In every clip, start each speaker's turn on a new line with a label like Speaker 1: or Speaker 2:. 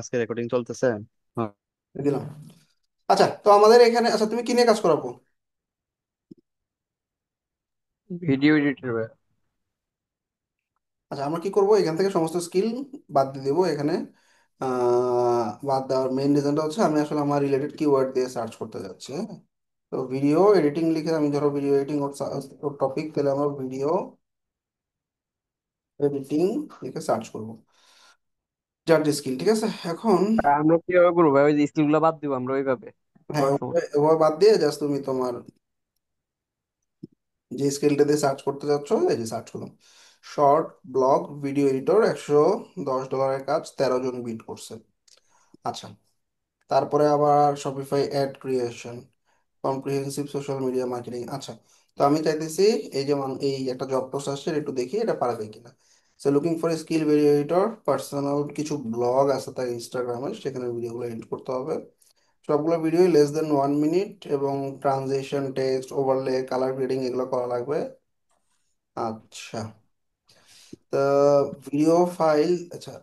Speaker 1: আজকে রেকর্ডিং চলতেছে। হ্যাঁ।
Speaker 2: দিলাম। আচ্ছা, তো আমাদের এখানে, আচ্ছা তুমি কি নিয়ে কাজ করাবো?
Speaker 1: Video editor.
Speaker 2: আচ্ছা, আমরা কি করব, এখান থেকে সমস্ত স্কিল বাদ দিয়ে দেবো এখানে। বাদ দেওয়ার মেইন রিজনটা হচ্ছে আমি আসলে আমার রিলেটেড কিওয়ার্ড দিয়ে সার্চ করতে যাচ্ছি, হ্যাঁ। তো ভিডিও এডিটিং লিখে আমি ধরো ভিডিও এডিটিং ওর টপিক, তাহলে আমার ভিডিও এডিটিং লিখে সার্চ করবো, যার যে স্কিল, ঠিক আছে এখন।
Speaker 1: আমরা কিভাবে করবো ভাই? ওই যে স্কিল গুলো বাদ দিব আমরা ওইভাবে
Speaker 2: হ্যাঁ,
Speaker 1: করার সময়।
Speaker 2: ওভাবে বাদ দিয়ে জাস্ট তুমি তোমার যে স্কিলটা দিয়ে সার্চ করতে যাচ্ছ, এই যে সার্চ করলাম শর্ট ব্লগ ভিডিও এডিটর, $110 কাজ, 13 জন বিট করছে। আচ্ছা, তারপরে আবার Shopify ad creation, comprehensive social media marketing. আচ্ছা, তো আমি চাইতেছি এই যেমন এই একটা জব পোস্ট আসছে, একটু দেখি এটা পারা যায় কিনা। So looking for skill video editor, personal কিছু ব্লগ আছে তার ইনস্টাগ্রামে, সেখানে ভিডিওগুলো এডিট করতে হবে। সবগুলো ভিডিও লেস দেন 1 মিনিট, এবং transition, text, overlay, colour grading এগুলো করা লাগবে। আচ্ছা, তা ভিডিও ফাইল, আচ্ছা,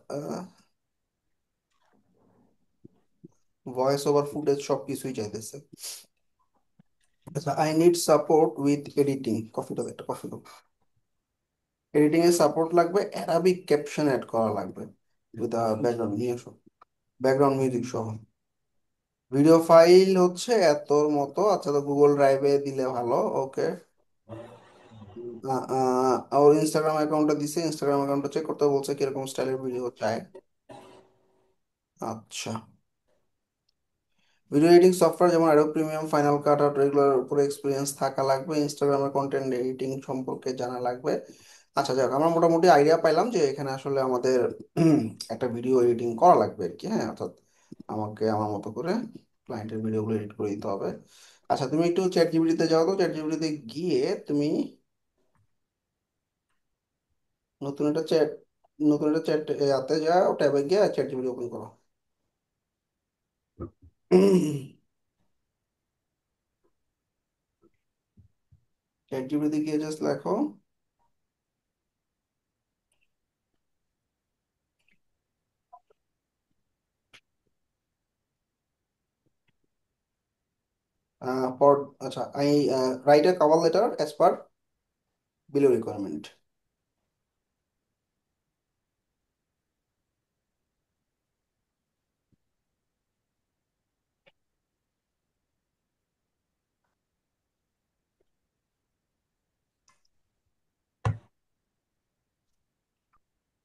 Speaker 2: ভয়েস ওভার ফুটেজ সব কিছুই চাইতেছে। আচ্ছা, I need support with editing, কফিটা একটা কফি। এডিটিং এর সাপোর্ট লাগবে, অ্যারাবিক ক্যাপশন অ্যাড করা লাগবে উইথ ব্যাকগ্রাউন্ড নিয়ে এসো, ব্যাকগ্রাউন্ড মিউজিক সহ। ভিডিও ফাইল হচ্ছে এতর মতো। আচ্ছা, তো গুগল ড্রাইভে দিলে ভালো, ওকে। ওর ইনস্টাগ্রাম অ্যাকাউন্টটা দিছে, ইনস্টাগ্রাম অ্যাকাউন্টটা চেক করতে বলছে কিরকম স্টাইলের ভিডিও চায়। আচ্ছা, ভিডিও এডিটিং সফটওয়্যার যেমন Adobe premium, final cut out, এগুলোর উপরে এক্সপিরিয়েন্স থাকা লাগবে, ইনস্টাগ্রামের কন্টেন্ট এডিটিং সম্পর্কে জানা লাগবে। আচ্ছা, যাক, আমরা মোটামুটি আইডিয়া পাইলাম যে এখানে আসলে আমাদের একটা ভিডিও এডিটিং করা লাগবে আর কি, হ্যাঁ, অর্থাৎ আমাকে আমার মতো করে ক্লায়েন্টের ভিডিওগুলো এডিট করে দিতে হবে। আচ্ছা, তুমি একটু চ্যাট জিপিটিতে যাও, তো চ্যাট জিপিটিতে গিয়ে তুমি নতুন একটা চ্যাট নতুন একটা চ্যাট এতে যাও, ট্যাবে গিয়ে চ্যাট জিপিটি ওপেন করো। চ্যাট জিপিটিতে গিয়ে জাস্ট লেখো ফর, আচ্ছা, I right a cover letter as per below requirement.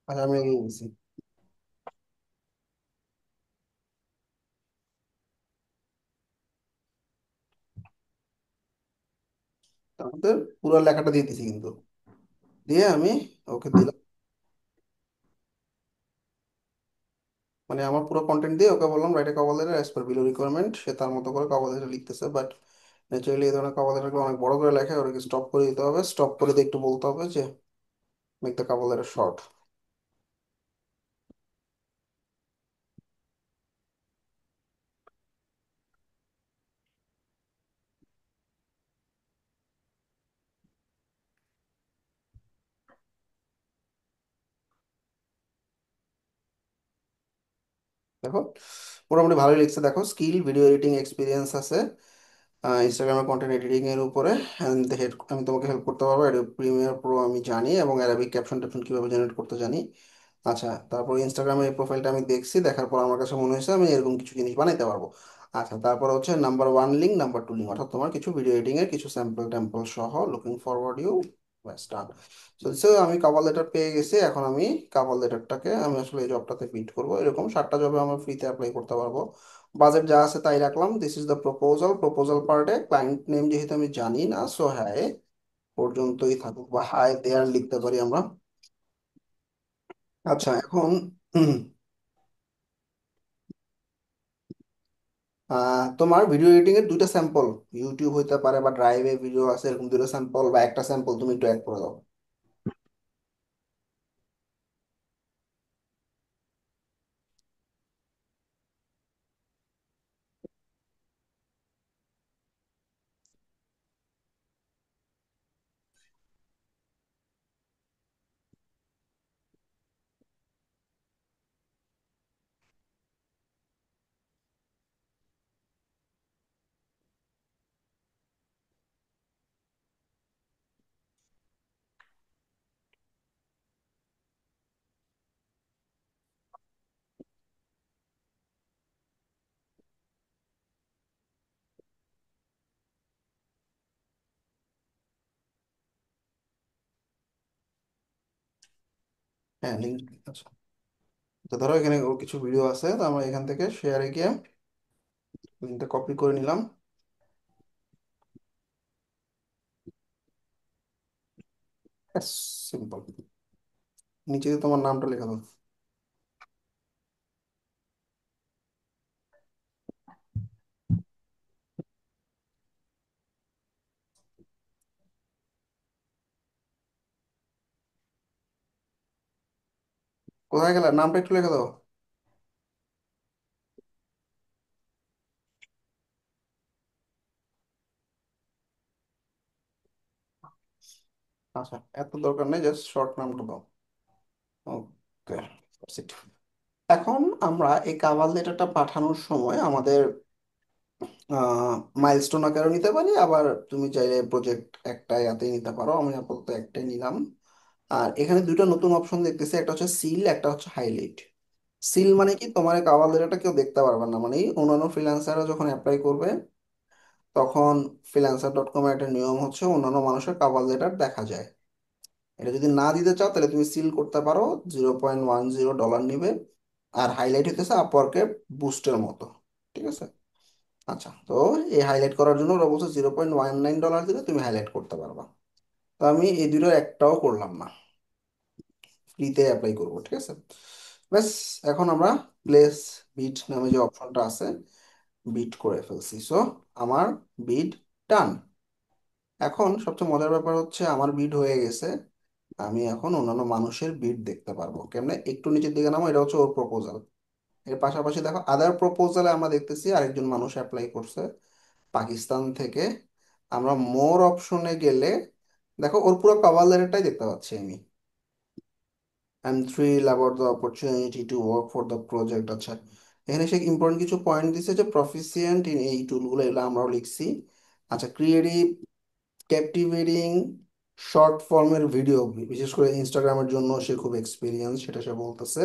Speaker 2: আচ্ছা, আমি এগিয়ে গেছি। তারপরে পুরো লেখাটা দিয়ে দিছি কিন্তু, দিয়ে আমি ওকে দিলাম, মানে আমার পুরো কন্টেন্ট দিয়ে ওকে বললাম write a cover letter as per below requirement. সে তার মতো করে কভার লেটার লিখতেছে, বাট ন্যাচারালি এই ধরনের কভার লেটারগুলো অনেক বড় করে লেখে, ওটাকে স্টপ করে দিতে হবে। স্টপ করে দিয়ে একটু বলতে হবে যে make the cover letter short. দেখো, মোটামুটি ভালোই লিখছে। দেখো, স্কিল ভিডিও এডিটিং এক্সপিরিয়েন্স আছে ইনস্টাগ্রামের কন্টেন্ট এডিটিং এর উপরে, and আমি তোমাকে হেল্প করতে পারবো। অ্যাডোব প্রিমিয়ার প্রো আমি জানি, এবং অ্যারাবিক ক্যাপশন ট্যাপশন কিভাবে জেনারেট করতে জানি। আচ্ছা, তারপর ইনস্টাগ্রামের এই প্রোফাইলটা আমি দেখছি, দেখার পর আমার কাছে মনে হয়েছে আমি এরকম কিছু জিনিস বানাইতে পারবো। আচ্ছা, তারপর হচ্ছে নাম্বার 1 লিঙ্ক, নাম্বার 2 লিঙ্ক, অর্থাৎ তোমার কিছু ভিডিও এডিটিং এর কিছু স্যাম্পল ট্যাম্পল সহ, লুকিং ফরওয়ার্ড ইউ, ব্যাস ডান। সো আমি কভার লেটার পেয়ে গেছি। এখন আমি কভার লেটারটাকে আমি আসলে এই জবটাতে পিট করবো। এরকম 7টা জবে আমরা ফ্রিতে অ্যাপ্লাই করতে পারবো। বাজেট যা আছে তাই রাখলাম। This is the proposal. Proposal পার্টে ক্লায়েন্ট নেম যেহেতু আমি জানি না, সো হ্যাঁ পর্যন্তই থাকুক, বা হাই দেয়ার লিখতে পারি আমরা। আচ্ছা, এখন তোমার ভিডিও এডিটিং এর 2টা স্যাম্পল, ইউটিউব হইতে পারে বা ড্রাইভে ভিডিও আছে, এরকম 2টা স্যাম্পল বা একটা স্যাম্পল তুমি একটু অ্যাড করে দাও। হ্যাঁ লিঙ্ক। আচ্ছা, তো ধরো এখানে ওর কিছু ভিডিও আছে, তো আমরা এখান থেকে শেয়ারে গিয়ে লিঙ্কটা কপি করে নিলাম। সিম্পল। নিচে দিয়ে তোমার নামটা লেখা দাও। কোথায় গেলে, নামটা একটু লেখা দাও। আচ্ছা, এত দরকার নেই, জাস্ট শর্ট নামটা দাও। ওকে। এখন আমরা এই কাভার লেটারটা পাঠানোর সময় আমাদের মাইলস্টোন আকারে নিতে পারি, আবার তুমি চাইলে প্রজেক্ট একটা ইয়াতে নিতে পারো। আমি আপাতত একটাই নিলাম। আর এখানে দুইটা নতুন অপশন দেখতেছি, একটা হচ্ছে সিল, একটা হচ্ছে হাইলাইট। সিল মানে কি, তোমার কাভার লেটারটা কেউ দেখতে পারবে না, মানে অন্যান্য ফ্রিল্যান্সাররা যখন অ্যাপ্লাই করবে তখন freelancer.com এর একটা নিয়ম হচ্ছে অন্যান্য মানুষের কাভার লেটার দেখা যায়। এটা যদি না দিতে চাও তাহলে তুমি সিল করতে পারো, $0.10 নিবে। আর হাইলাইট হইতেছে আপওয়ার্কে বুস্টের মতো। ঠিক আছে। আচ্ছা, তো এই হাইলাইট করার জন্য ওরা বলছে $0.19 দিলে তুমি হাইলাইট করতে পারবা। তো আমি এই দুটোর একটাও করলাম না, ফ্রিতে অ্যাপ্লাই করবো। ঠিক আছে। ব্যাস, এখন আমরা প্লেস বিট নামে যে অপশনটা আছে, বিট করে ফেলছি। সো আমার বিড ডান। এখন সবচেয়ে মজার ব্যাপার হচ্ছে আমার বিড হয়ে গেছে। আমি এখন অন্যান্য মানুষের বিড দেখতে পারবো কেমনে, একটু নিচের দিকে নামো, এটা হচ্ছে ওর প্রপোজাল। এর পাশাপাশি দেখো আদার প্রপোজালে আমরা দেখতেছি আরেকজন মানুষ অ্যাপ্লাই করছে পাকিস্তান থেকে। আমরা মোর অপশনে গেলে দেখো ওর পুরো কভার লেটারটাই দেখতে পাচ্ছি আমি। I'm thrilled about the opportunity to work for the project। আচ্ছা, এখানে সে ইম্পর্টেন্ট কিছু পয়েন্ট দিছে যে প্রফিসিয়েন্ট ইন এই টুলগুলো, এগুলো আমরাও লিখছি। আচ্ছা, ক্রিয়েটিভ, ক্যাপটিভেটিং শর্ট ফর্মের ভিডিও, বিশেষ করে ইনস্টাগ্রামের জন্য সে খুব এক্সপিরিয়েন্স, সেটা সে বলতেছে।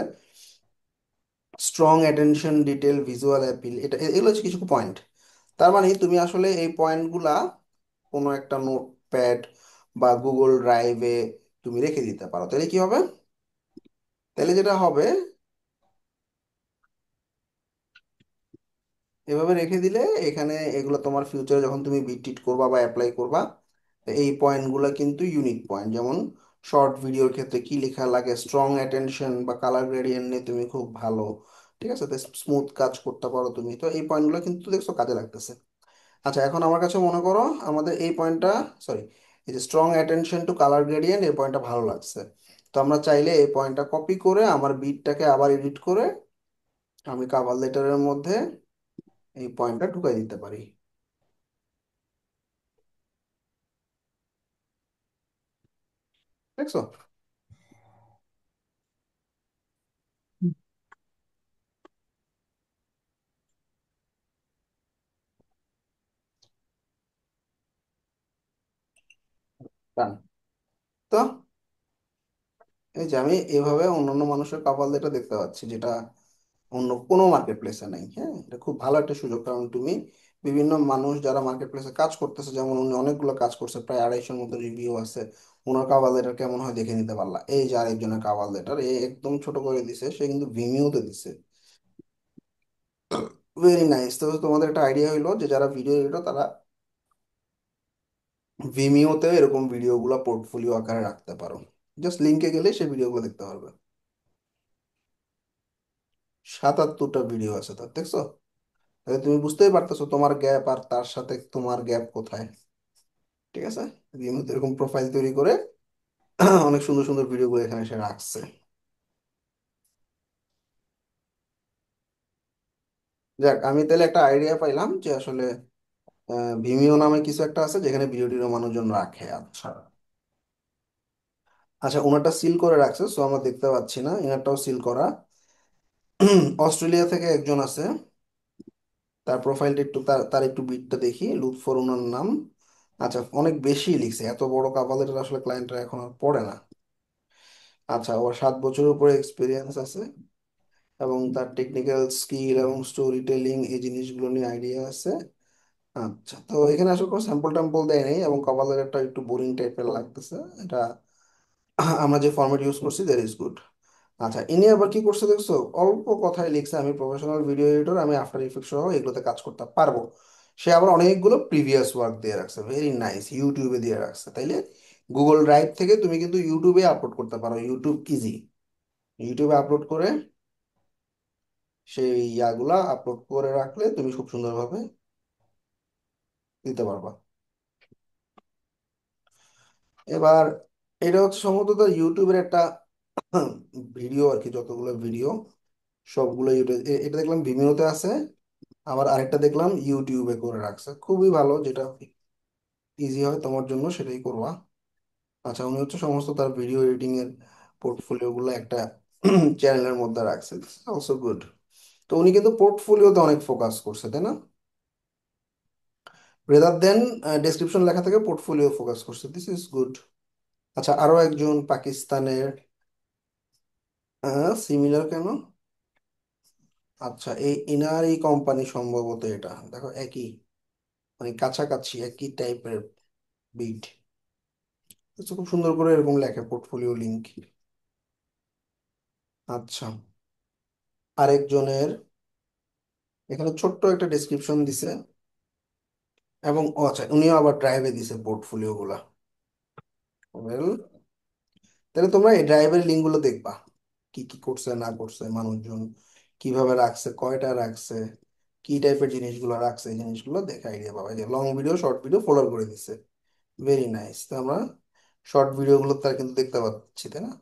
Speaker 2: Strong attention, detail, visual appeal, এটা এগুলো হচ্ছে কিছু পয়েন্ট। তার মানে তুমি আসলে এই পয়েন্টগুলা কোনো একটা নোটপ্যাড বা গুগল ড্রাইভে তুমি রেখে দিতে পারো। তাহলে কি হবে, তাহলে যেটা হবে, এভাবে রেখে দিলে এখানে এগুলো তোমার ফিউচারে যখন তুমি বিট করবা বা অ্যাপ্লাই করবা, তো এই পয়েন্টগুলো কিন্তু ইউনিক পয়েন্ট। যেমন শর্ট ভিডিওর ক্ষেত্রে কি লেখা লাগে, স্ট্রং অ্যাটেনশন বা কালার গ্রেডিয়েন্ট নিয়ে তুমি খুব ভালো। ঠিক আছে, তো স্মুথ কাজ করতে পারো তুমি, তো এই পয়েন্টগুলো কিন্তু দেখছো কাজে লাগতেছে। আচ্ছা, এখন আমার কাছে মনে করো আমাদের এই পয়েন্টটা, সরি, এই যে strong attention to colour gradient, এই পয়েন্টটা ভালো লাগছে। তো আমরা চাইলে এই পয়েন্টটা কপি করে আমার বিটটাকে আবার এডিট করে আমি কাভার লেটারের মধ্যে এই পয়েন্টটা ঢুকাই দিতে পারি। দেখছো? ডান। তো এই যে আমি এভাবে অন্যান্য মানুষের কাভার লেটার দেখতে পাচ্ছি, যেটা অন্য কোনো মার্কেট প্লেসে নাই। হ্যাঁ, এটা খুব ভালো একটা সুযোগ, কারণ তুমি বিভিন্ন মানুষ যারা মার্কেট প্লেসে কাজ করতেছে, যেমন উনি অনেকগুলো কাজ করছে, প্রায় 250-এর মতো রিভিউ আছে, ওনার কাভার লেটার কেমন হয় দেখে নিতে পারলা। এই যে আরেকজনের কাভার লেটার, এ একদম ছোট করে দিছে, সে কিন্তু ভিমিওতে দিছে। Very nice. তো তোমাদের একটা আইডিয়া হইলো যে যারা ভিডিও এডিটর তারা ভিমিওতেও এরকম ভিডিওগুলো পোর্টফোলিও আকারে রাখতে পারো। জাস্ট লিঙ্কে গেলে সেই ভিডিওগুলো দেখতে পারবে। 77টা ভিডিও আছে তার, দেখছো? তাহলে তুমি বুঝতেই পারতেছো তোমার গ্যাপ আর তার সাথে তোমার গ্যাপ কোথায়। ঠিক আছে। রিমোট এরকম প্রোফাইল তৈরি করে অনেক সুন্দর সুন্দর ভিডিওগুলো এখানে সে রাখছে। যাক, আমি তাহলে একটা আইডিয়া পাইলাম যে আসলে ভিমিও নামে কিছু একটা আছে যেখানে ভিডিও টিডিও মানুষজন রাখে। আচ্ছা। আচ্ছা, ওনারটা সিল করে রাখছে, সো আমরা দেখতে পাচ্ছি না, এনারটাও সিল করা। অস্ট্রেলিয়া থেকে একজন আছে, তার প্রোফাইলটা একটু, তার তার একটু বিটটা দেখি, লুক ফর ওনার নাম। আচ্ছা, অনেক বেশি লিখছে, এত বড় কাপালের আসলে ক্লায়েন্টরা এখন আর পড়ে না। আচ্ছা, ওর 7 বছরের উপরে এক্সপিরিয়েন্স আছে, এবং তার টেকনিক্যাল স্কিল এবং স্টোরি টেলিং এই জিনিসগুলো নিয়ে আইডিয়া আছে। আচ্ছা, তো এখানে আসলে কোনো স্যাম্পল ট্যাম্পল দেয় নেই, এবং কভালের একটা একটু বোরিং টাইপের লাগতেছে এটা। আমরা যে ফরম্যাট ইউজ করছি দ্যাট ইজ গুড। আচ্ছা, ইনি আবার কি করছে দেখছো, অল্প কথায় লিখছে আমি প্রফেশনাল ভিডিও এডিটর, আমি আফটার ইফেক্ট সহ এগুলোতে কাজ করতে পারবো। সে আবার অনেকগুলো প্রিভিয়াস ওয়ার্ক দিয়ে রাখছে, ভেরি নাইস, ইউটিউবে দিয়ে রাখছে। তাইলে গুগল ড্রাইভ থেকে তুমি কিন্তু ইউটিউবে আপলোড করতে পারো, ইউটিউব ইজি। ইউটিউবে আপলোড করে সেই ইয়াগুলা আপলোড করে রাখলে তুমি খুব সুন্দরভাবে দিতে পারবা। এবার এটা হচ্ছে সম্ভবত তার ইউটিউবের একটা ভিডিও আর কি, যতগুলো ভিডিও সবগুলো ইউটিউব, এটা দেখলাম ভিমিওতে আছে, আবার আরেকটা দেখলাম ইউটিউবে করে রাখছে, খুবই ভালো, যেটা ইজি হয় তোমার জন্য সেটাই করবা। আচ্ছা, উনি হচ্ছে সমস্ত তার ভিডিও এডিটিং এর পোর্টফোলিও গুলো একটা চ্যানেলের মধ্যে রাখছে, অলসো গুড। তো উনি কিন্তু পোর্টফোলিওতে অনেক ফোকাস করছে, তাই না? রেদার দেন ডেসক্রিপশন লেখা থেকে পোর্টফোলিও ফোকাস করছে, দিস ইজ গুড। আচ্ছা, আরো একজন পাকিস্তানের, সিমিলার কেন? আচ্ছা, এই ইনার এই কোম্পানি সম্ভবত, এটা দেখো একই, মানে কাছাকাছি একই টাইপের বিট। খুব সুন্দর করে এরকম লেখে পোর্টফোলিও লিংক। আচ্ছা, আরেকজনের এখানে ছোট্ট একটা ডেসক্রিপশন দিছে, এবং আচ্ছা উনিও আবার ড্রাইভে দিছে পোর্টফোলিও গুলা। ওয়েল, তাহলে তোমরা এই ড্রাইভের লিঙ্ক গুলো দেখবা, কি কি করছে না করছে মানুষজন, কিভাবে রাখছে, কয়টা রাখছে, কি টাইপের জিনিসগুলো রাখছে, এই জিনিসগুলো দেখে আইডিয়া পাবা। এই যে লং ভিডিও, শর্ট ভিডিও ফলোর করে দিছে, ভেরি নাইস। তো আমরা শর্ট ভিডিও গুলো তার কিন্তু দেখতে পাচ্ছি, তাই না?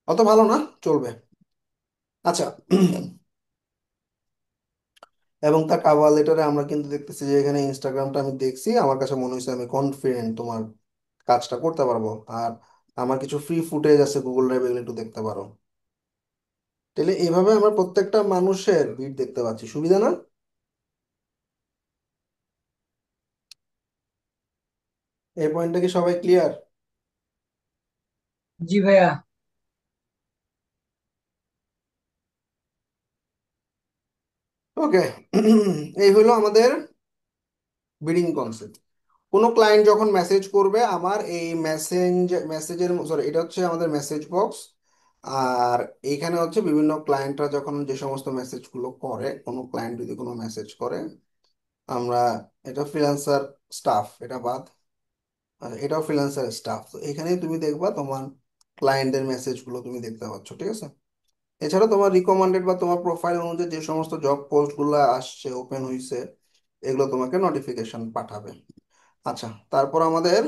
Speaker 2: অত ভালো না, চলবে। আচ্ছা, এবং তার কাভার লেটারে আমরা কিন্তু দেখতেছি যে এখানে ইনস্টাগ্রামটা আমি দেখছি, আমার কাছে মনে হয়েছে আমি কনফিডেন্ট তোমার কাজটা করতে পারবো। আর আমার কিছু ফ্রি ফুটেজ আছে গুগল ড্রাইভে, এগুলো একটু দেখতে পারো। তাহলে এইভাবে আমরা প্রত্যেকটা মানুষের ভিড দেখতে পাচ্ছি, সুবিধা না? এই পয়েন্টটা কি সবাই ক্লিয়ার?
Speaker 3: জি ভাইয়া।
Speaker 2: ওকে। এই হলো আমাদের বিডিং কনসেপ্ট। কোনো ক্লায়েন্ট যখন মেসেজ করবে, আমার এই মেসেজের, সরি, এটা হচ্ছে আমাদের মেসেজ বক্স। আর এইখানে হচ্ছে বিভিন্ন ক্লায়েন্টরা যখন যে সমস্ত মেসেজগুলো করে, কোনো ক্লায়েন্ট যদি কোনো মেসেজ করে, আমরা, এটা ফ্রিল্যান্সার স্টাফ, এটা বাদ, আর এটাও ফ্রিল্যান্সার স্টাফ, তো এখানেই তুমি দেখবা তোমার ক্লায়েন্টদের মেসেজগুলো তুমি দেখতে পাচ্ছ, ঠিক আছে? এছাড়া তোমার রিকমান্ডেড বা তোমার প্রোফাইল অনুযায়ী যে সমস্ত জব পোস্টগুলো আসছে, ওপেন হয়েছে, এগুলো তোমাকে নোটিফিকেশন পাঠাবে। আচ্ছা, তারপর আমাদের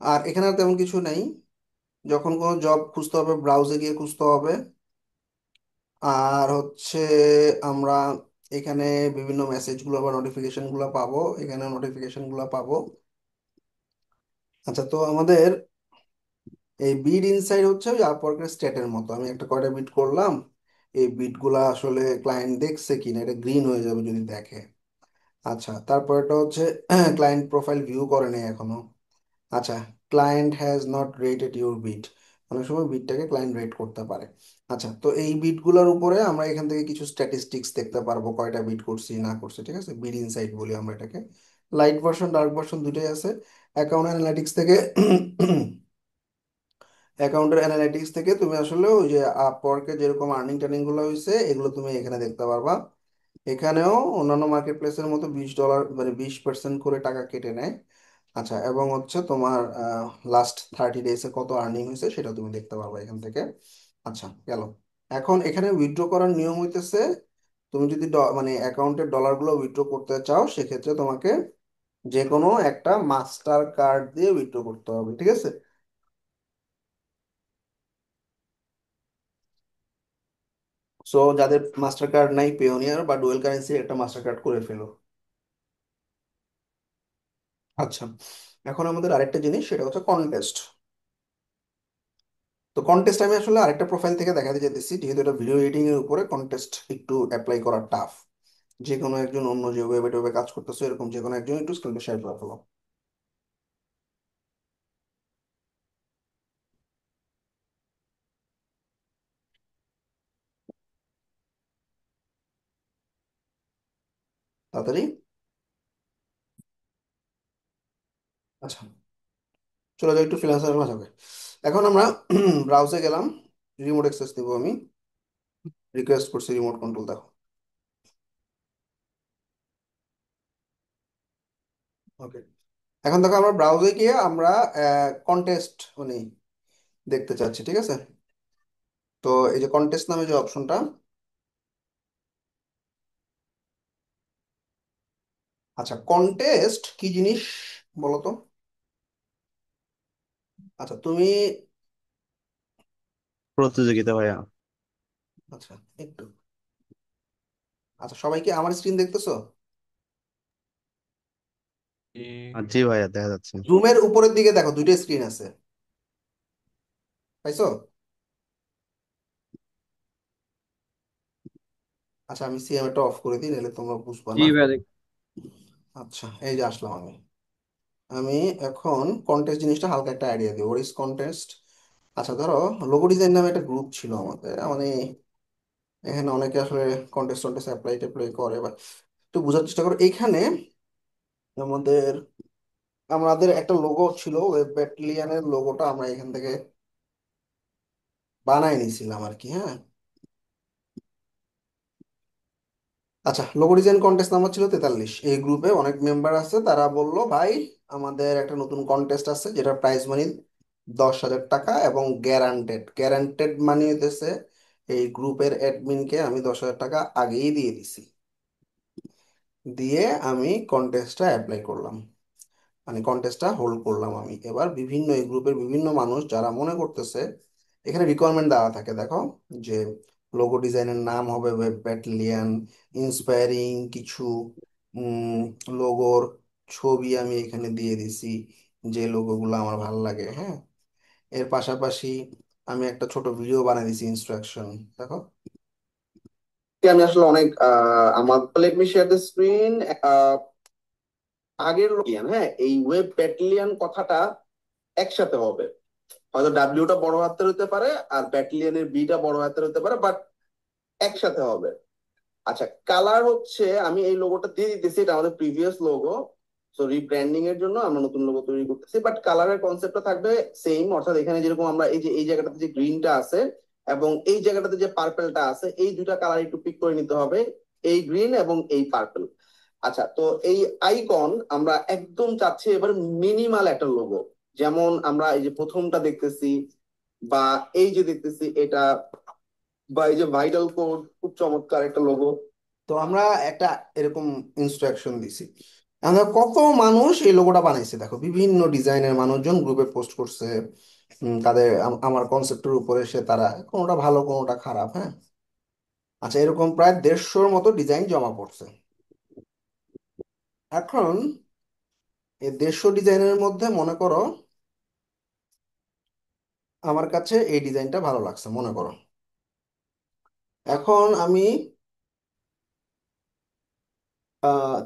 Speaker 2: আর এখানে আর তেমন কিছু নেই। যখন কোনো জব খুঁজতে হবে, ব্রাউজে গিয়ে খুঁজতে হবে। আর হচ্ছে আমরা এখানে বিভিন্ন মেসেজগুলো বা নোটিফিকেশনগুলো পাবো, এখানে নোটিফিকেশনগুলো পাবো। আচ্ছা, তো আমাদের এই বিড ইনসাইড হচ্ছে ওই আপওয়ার্কের স্ট্যাটের মতো, আমি একটা কয়টা বিট করলাম, এই বিটগুলা আসলে ক্লায়েন্ট দেখছে কিনা, এটা গ্রিন হয়ে যাবে যদি দেখে। আচ্ছা, তারপরটা হচ্ছে ক্লায়েন্ট প্রোফাইল ভিউ করে নেই এখনো। আচ্ছা, client has not rated your bid, অনেক সময় বিটটাকে ক্লায়েন্ট রেট করতে পারে। আচ্ছা, তো এই বিটগুলোর উপরে আমরা এখান থেকে কিছু স্ট্যাটিস্টিক্স দেখতে পারবো, কয়টা বিট করছি না করছি, ঠিক আছে? বিড ইনসাইট বলি আমরা এটাকে, লাইট ভার্সন ডার্ক ভার্সন দুটোই আছে। অ্যাকাউন্ট অ্যানালাইটিক্স থেকে অ্যাকাউন্টের অ্যানালাইটিক্স থেকে তুমি আসলে ওই যে আপওয়ার্কে যেরকম আর্নিং টার্নিং গুলো হয়েছে, এগুলো তুমি এখানে দেখতে পারবা। এখানেও অন্যান্য মার্কেট প্লেসের মতো $20, মানে 20% করে টাকা কেটে নেয়। আচ্ছা, এবং হচ্ছে তোমার লাস্ট 30 ডেজে কত আর্নিং হয়েছে সেটা তুমি দেখতে পারবে এখান থেকে। আচ্ছা, গেল। এখন এখানে উইথড্র করার নিয়ম হইতেছে, তুমি যদি মানে অ্যাকাউন্টের ডলারগুলো উইথড্র করতে চাও, সেক্ষেত্রে তোমাকে যে কোনো একটা মাস্টার কার্ড দিয়ে উইথড্র করতে হবে, ঠিক আছে? সো যাদের মাস্টার কার্ড নাই, পেওনিয়ার বা ডুয়েল কারেন্সি একটা মাস্টার কার্ড করে ফেলো। আচ্ছা, এখন আমাদের আরেকটা জিনিস, সেটা হচ্ছে কন্টেস্ট। তো কন্টেস্ট আমি আসলে আরেকটা প্রোফাইল থেকে দেখাতে চাইতেছি, যেহেতু এটা ভিডিও এডিটিং এর উপরে, কন্টেস্ট একটু অ্যাপ্লাই করা টাফ। যে কোনো একজন অন্য যে ওয়েবে টোয়েবে কাজ করতেছে, এরকম যে কোনো একজন একটু স্ক্রিনটা শেয়ার করে ফেলো। তাড়াতাড়ি। আচ্ছা, চলে যাই একটু ফ্রিল্যান্সারের মাঝে। এখন আমরা ব্রাউজে গেলাম, রিমোট অ্যাক্সেস দেবো আমি, রিকোয়েস্ট করছি রিমোট কন্ট্রোল, দেখো। ওকে, এখন দেখো আমরা ব্রাউজে গিয়ে আমরা কন্টেস্ট মানে দেখতে চাচ্ছি, ঠিক আছে? তো এই যে কন্টেস্ট নামে যে অপশনটা, আচ্ছা কন্টেস্ট কি জিনিস বলো তো? আচ্ছা তুমি,
Speaker 1: প্রতিযোগিতা ভাইয়া।
Speaker 2: আচ্ছা একটু, আচ্ছা সবাই কি আমার স্ক্রিন দেখতেছো?
Speaker 1: জি ভাইয়া, দেখা যাচ্ছে।
Speaker 2: জুমের উপরের দিকে দেখো দুইটা স্ক্রিন আছে, পাইছো? আচ্ছা আমি সিএমটা অফ করে দিই, নাহলে তোমরা বুঝবা
Speaker 1: জি
Speaker 2: না।
Speaker 1: ভাইয়া,
Speaker 2: আচ্ছা এই যে আসলাম আমি। আমি এখন কন্টেস্ট জিনিসটা হালকা একটা আইডিয়া দিই, ওর ইজ কন্টেস্ট। আচ্ছা ধরো লোগো ডিজাইন নামে একটা গ্রুপ ছিল আমাদের, মানে এখানে অনেকে আসলে কন্টেস্ট টন্টেস্ট অ্যাপ্লাই ট্যাপ্লাই করে, বা একটু বোঝার চেষ্টা করো। এইখানে আমাদের আমাদের একটা লোগো ছিল, ওয়েব ব্যাটালিয়নের লোগোটা আমরা এখান থেকে বানাই নিয়েছিলাম আর কি, হ্যাঁ। আচ্ছা লোগো ডিজাইন কন্টেস্ট নাম্বার ছিল 43, এই গ্রুপে অনেক মেম্বার আছে, তারা বলল ভাই আমাদের একটা নতুন কন্টেস্ট আছে যেটা প্রাইজ মানি 10,000 টাকা এবং গ্যারান্টেড। গ্যারান্টেড মানি হইতেছে এই গ্রুপের অ্যাডমিনকে আমি 10,000 টাকা আগেই দিয়ে দিছি, দিয়ে আমি কন্টেস্টটা অ্যাপ্লাই করলাম, মানে কন্টেস্টটা হোল্ড করলাম আমি। এবার বিভিন্ন এই গ্রুপের বিভিন্ন মানুষ যারা মনে করতেছে, এখানে রিকোয়ারমেন্ট দেওয়া থাকে দেখো, যে লোগো ডিজাইনের নাম হবে ওয়েব ব্যাটালিয়ন, ইন্সপায়ারিং কিছু লোগোর ছবি আমি এখানে দিয়ে দিছি, যে লোগোগুলো আমার ভালো লাগে, হ্যাঁ। এর পাশাপাশি আমি একটা ছোট ভিডিও বানিয়ে দিছি ইনস্ট্রাকশন, দেখো। আমি আসলে অনেক আমার let me share the screen. আগের লোকিয়ান, হ্যাঁ, এই ওয়েব ব্যাটালিয়ন কথাটা একসাথে হবে, হয়তো ডাব্লিউটা বড় হাতের হতে পারে আর ব্যাটালিয়নের বিটা বড় হাতের হতে পারে, বাট একসাথে হবে। আচ্ছা কালার হচ্ছে, আমি এই লোগোটা দিয়ে দিতেছি, এটা আমাদের প্রিভিয়াস লোগো, সো রিব্র্যান্ডিং এর জন্য আমরা নতুন লোগো তৈরি করতেছি, বাট কালারের কনসেপ্টটা থাকবে সেম। অর্থাৎ এখানে যেরকম আমরা এই যে এই জায়গাটাতে যে গ্রিনটা আছে এবং এই জায়গাটাতে যে পার্পেলটা আছে, এই দুটা কালার একটু পিক করে নিতে হবে, এই গ্রিন এবং এই পার্পেল। আচ্ছা তো এই আইকন আমরা একদম চাচ্ছি এবার মিনিমাল একটা লোগো, যেমন আমরা এই যে প্রথমটা দেখতেছি বা এই যে দেখতেছি এটা, বা এই যে ভাইটাল কোড, খুব চমৎকার একটা লোগো। তো আমরা একটা এরকম ইনস্ট্রাকশন দিছি। আমরা কত মানুষ এই লোগোটা বানাইছে দেখো, বিভিন্ন ডিজাইনের মানুষজন গ্রুপে পোস্ট করছে, তাদের আমার কনসেপ্টের উপরে সে তারা কোনোটা ভালো কোনোটা খারাপ, হ্যাঁ। আচ্ছা এরকম প্রায় 150-র মতো ডিজাইন জমা পড়ছে। এখন এই 150 ডিজাইনের মধ্যে মনে করো আমার কাছে এই ডিজাইনটা ভালো লাগছে মনে করো। এখন আমি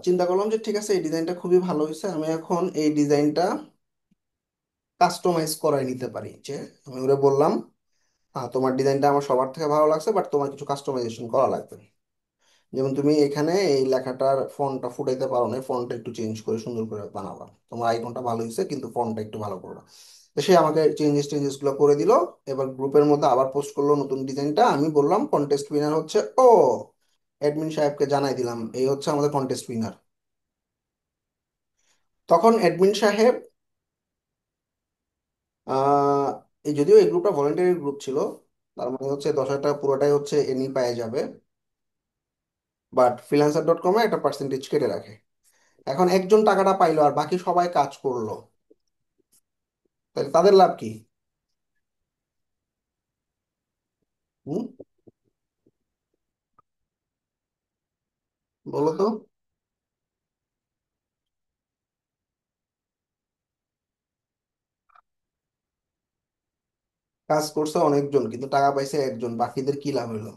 Speaker 2: চিন্তা করলাম যে ঠিক আছে এই ডিজাইনটা খুবই ভালো হয়েছে, আমি এখন এই ডিজাইনটা কাস্টমাইজ করাই নিতে পারি। যে আমি ওরে বললাম, তোমার ডিজাইনটা আমার সবার থেকে ভালো লাগছে, বাট তোমার কিছু কাস্টমাইজেশন করা লাগবে। যেমন তুমি এখানে এই লেখাটার ফন্টটা ফুটাইতে পারো না, ফন্টটা একটু চেঞ্জ করে সুন্দর করে বানাবা। তোমার আইকনটা ভালো হয়েছে কিন্তু ফন্টটা একটু ভালো করবা। তো সে আমাকে চেঞ্জেস টেঞ্জেস গুলো করে দিল। এবার গ্রুপের মধ্যে আবার পোস্ট করলো নতুন ডিজাইনটা, আমি বললাম কন্টেস্ট উইনার হচ্ছে ও, অ্যাডমিন সাহেবকে জানাই দিলাম এই হচ্ছে আমাদের কন্টেস্ট উইনার। তখন অ্যাডমিন সাহেব আহ এই যদিও এই গ্রুপটা ভলেন্টারি গ্রুপ ছিল, তার মানে হচ্ছে 10,000 টাকা পুরোটাই হচ্ছে এনি পায়ে যাবে, বাট ফ্রিল্যান্সার.কমে একটা পার্সেন্টেজ কেটে রাখে। এখন একজন টাকাটা পাইলো আর বাকি সবাই কাজ করলো, তাহলে তাদের লাভ কি? হুম, বলো তো। কাজ করছে অনেকজন কিন্তু টাকা পাইছে একজন, বাকিদের কি লাভ হলো?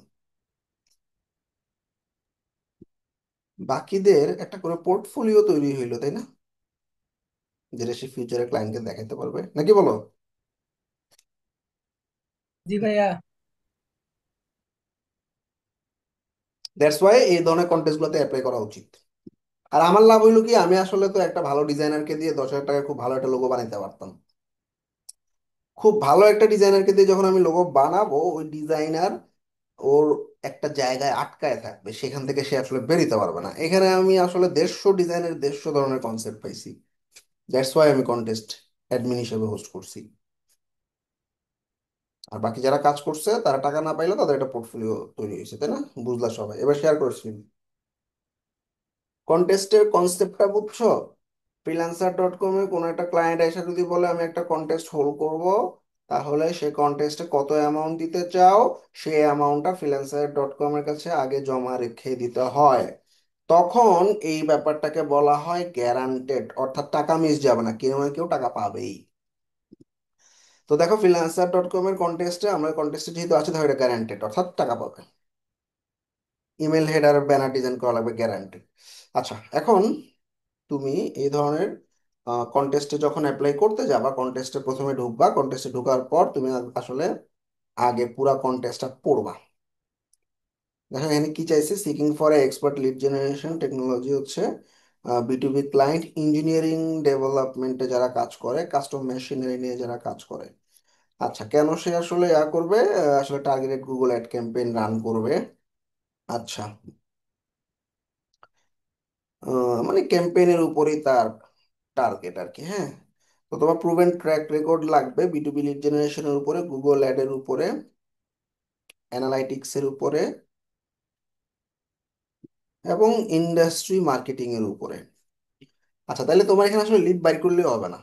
Speaker 2: বাকিদের একটা করে পোর্টফোলিও তৈরি হইলো, তাই না? যেটা সে ফিউচারে ক্লায়েন্টকে দেখাতে পারবে, নাকি বলো?
Speaker 3: জি ভাইয়া।
Speaker 2: দ্যাটস ওয়াই এই ধরনের কন্টেস্ট গুলোতে অ্যাপ্লাই করা উচিত। আর আমার লাভ হইলো কি, আমি আসলে তো একটা ভালো ডিজাইনারকে দিয়ে 10,000 টাকায় খুব ভালো একটা লোগো বানাইতে পারতাম। খুব ভালো একটা ডিজাইনারকে দিয়ে যখন আমি লোগো বানাবো, ওই ডিজাইনার ওর একটা জায়গায় আটকায় থাকবে, সেখান থেকে সে আসলে বেরিতে পারবে না। এখানে আমি আসলে 150 ডিজাইনের 150 ধরনের কনসেপ্ট পাইছি। দ্যাটস ওয়াই আমি কন্টেস্ট অ্যাডমিন হিসেবে হোস্ট করছি। আর বাকি যারা কাজ করছে তারা টাকা না পাইলে তাদের একটা পোর্টফোলিও তৈরি হয়েছে, তাই না? বুঝলা সবাই? এবার শেয়ার করছি। কন্টেস্টের কনসেপ্টটা বুঝছো? freelancer.com-এ কোনো একটা ক্লায়েন্ট এসে যদি বলে আমি একটা কন্টেস্ট হোল্ড করব, তাহলে সে কন্টেস্টে কত অ্যামাউন্ট দিতে চাও, সেই অ্যামাউন্টটা freelancer.com এর কাছে আগে জমা রেখে দিতে হয়। তখন এই ব্যাপারটাকে বলা হয় গ্যারান্টেড, অর্থাৎ টাকা মিস যাবে না, কেউ না কেউ টাকা পাবেই। তো দেখো, freelancer.com এর কন্টেস্টে, আমরা কন্টেস্টে যেহেতু আছে, ধরো এটা গ্যারান্টেড, অর্থাৎ টাকা পাবে। ইমেল হেডার ব্যানার ডিজাইন করা লাগবে, গ্যারান্টেড। আচ্ছা, এখন তুমি এই ধরনের কন্টেস্টে যখন অ্যাপ্লাই করতে যাবা, কন্টেস্টে প্রথমে ঢুকবা, কন্টেস্টে ঢোকার পর তুমি আসলে আগে পুরা কন্টেস্টটা পড়বা। দেখো এখানে কি চাইছে, seeking for expert lead generation technology হচ্ছে বিটুবি ক্লায়েন্ট, ইঞ্জিনিয়ারিং ডেভেলপমেন্টে যারা কাজ করে, কাস্টম মেশিনারি নিয়ে যারা কাজ করে। আচ্ছা, কেন সে আসলে করবে? আসলে targeted Google ad campaign run করবে। আচ্ছা, মানে ক্যাম্পেইনের উপরেই তার টার্গেট আর কি, হ্যাঁ। তো তোমার প্রুভেন ট্র্যাক রেকর্ড লাগবে বিটুবি লিড জেনারেশনের উপরে, গুগল অ্যাডের উপরে, অ্যানালাইটিক্স এর উপরে, এবং ইন্ডাস্ট্রি মার্কেটিং এর উপরে। আচ্ছা, তাহলে তোমার এখানে আসলে লিড বাই করলে হবে না,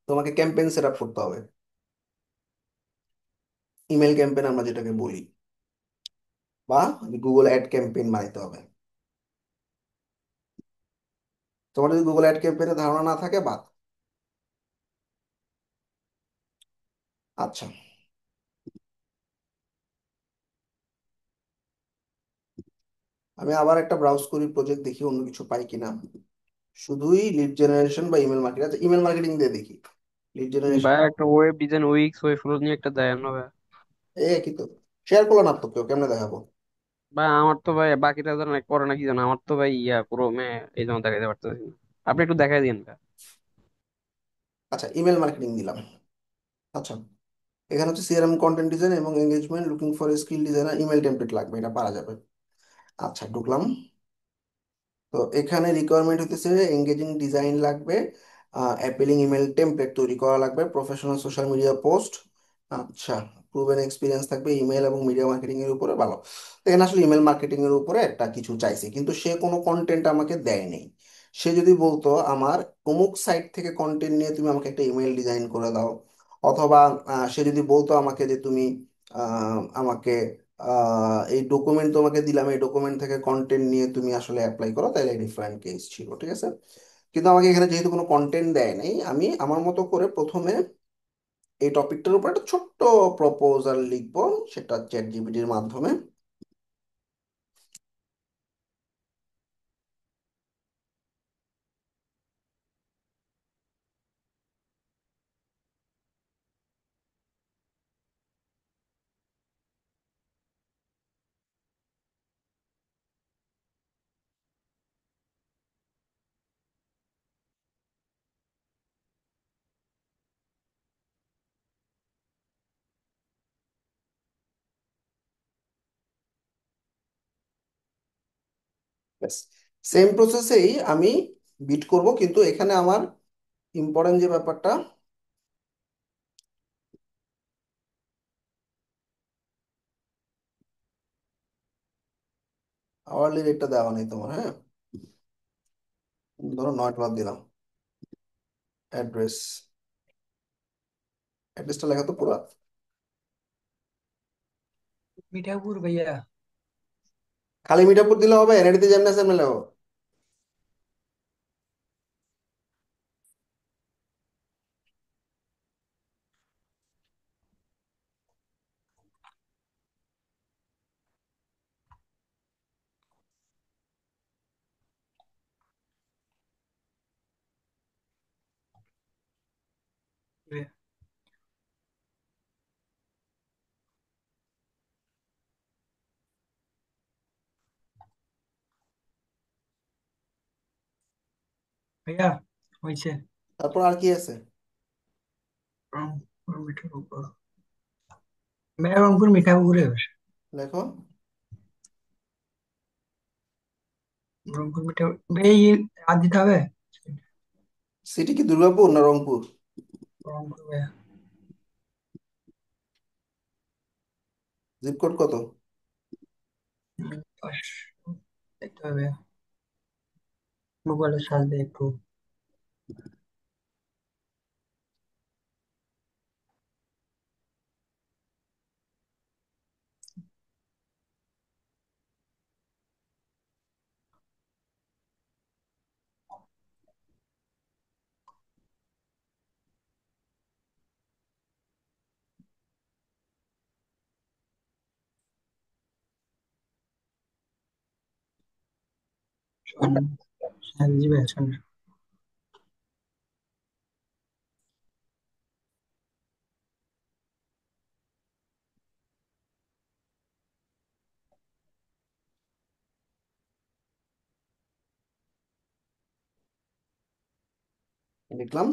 Speaker 2: তোমাকে ক্যাম্পেইন সেট আপ করতে হবে। ইমেল ক্যাম্পেইন আমরা যেটাকে বলি, বা গুগল অ্যাড ক্যাম্পেইন বানাইতে হবে। তোমার যদি গুগল অ্যাড ক্যাম্পেইনের ধারণা না থাকে, বাদ। আচ্ছা, আমি আবার একটা ব্রাউজ করি, প্রজেক্ট দেখি অন্য কিছু পাই কিনা। শুধুই লিড জেনারেশন বা ইমেল মার্কেটিং, আচ্ছা ইমেল মার্কেটিং দিয়ে দেখি। লিড জেনারেশন,
Speaker 3: ভাই একটা web design weeks web flow নিয়ে একটা দেয় না ভাই?
Speaker 2: কি তো শেয়ার করলো না তো কেউ, কেমনে দেখাবো?
Speaker 3: ভাই আমার তো ভাই বাকিটা জানা করে না কি জানো, আমার তো ভাই পুরো এই জন্য দেখাইতে পারতেছি না। আপনি একটু দেখাই দিন ভাই।
Speaker 2: আচ্ছা, ইমেল মার্কেটিং দিলাম। আচ্ছা, এখানে হচ্ছে সিআরএম কন্টেন্ট ডিজাইন এবং engagement, looking for skill designer, email template লাগবে, এটা পারা যাবে। আচ্ছা, ঢুকলাম। তো এখানে রিকোয়ারমেন্ট হতেছে এঙ্গেজিং ডিজাইন লাগবে, অ্যাপেলিং ইমেল টেমপ্লেট তৈরি করা লাগবে, প্রফেশনাল সোশ্যাল মিডিয়া পোস্ট। আচ্ছা, প্রুভেন এক্সপিরিয়েন্স থাকবে ইমেল এবং মিডিয়া মার্কেটিং এর উপরে, ভালো। তো এখানে আসলে ইমেল মার্কেটিং এর উপরে একটা কিছু চাইছে, কিন্তু সে কোনো কন্টেন্ট আমাকে দেয়নি। সে যদি বলতো আমার অমুক সাইট থেকে কন্টেন্ট নিয়ে তুমি আমাকে একটা ইমেল ডিজাইন করে দাও, অথবা সে যদি বলতো আমাকে যে তুমি আমাকে এই ডকুমেন্ট তোমাকে দিলাম, এই ডকুমেন্ট থেকে কন্টেন্ট নিয়ে তুমি আসলে অ্যাপ্লাই করো, তাহলে ডিফারেন্ট কেস ছিল, ঠিক আছে। কিন্তু আমাকে এখানে যেহেতু কোনো কন্টেন্ট দেয় নাই, আমি আমার মতো করে প্রথমে এই টপিকটার উপর একটা ছোট্ট প্রপোজাল লিখবো, সেটা চ্যাট জিপিটির মাধ্যমে। ব্যাস, সেম প্রসেসেই আমি বিট করব, কিন্তু এখানে আমার ইম্পর্টেন্ট যে ব্যাপারটা, আওয়ারলি রেটটা দেওয়া নেই তোমার, হ্যাঁ। ধরো $9 দিলাম। অ্যাড্রেস, অ্যাড্রেসটা লেখা তো পুরো।
Speaker 4: মিঠাপুর ভাইয়া।
Speaker 2: খালি মিঠাপুর দিলে হবে? এনআইডিতে যেমন আছে এমনি লেখো।
Speaker 4: ভাইয়া হয়েছে।
Speaker 2: তারপর আর কি আছে?
Speaker 4: রংপুর মিঠার উপর। ভাইয়া রংপুর মিঠা পুকুরে বসে।
Speaker 2: লেখো।
Speaker 4: রংপুর মিঠা। ভাই আর দিতে হবে।
Speaker 2: সিটি কি দুর্গাপুর না রংপুর?
Speaker 4: রংপুর ভাইয়া।
Speaker 2: জিপ কোড কত?
Speaker 4: পাঁচ দেখতে হবে ভাইয়া। গুগলে সার্চ দিয়ে একটু। হ্যাঁ জি ভাইয়া শোন।
Speaker 2: লিখলাম।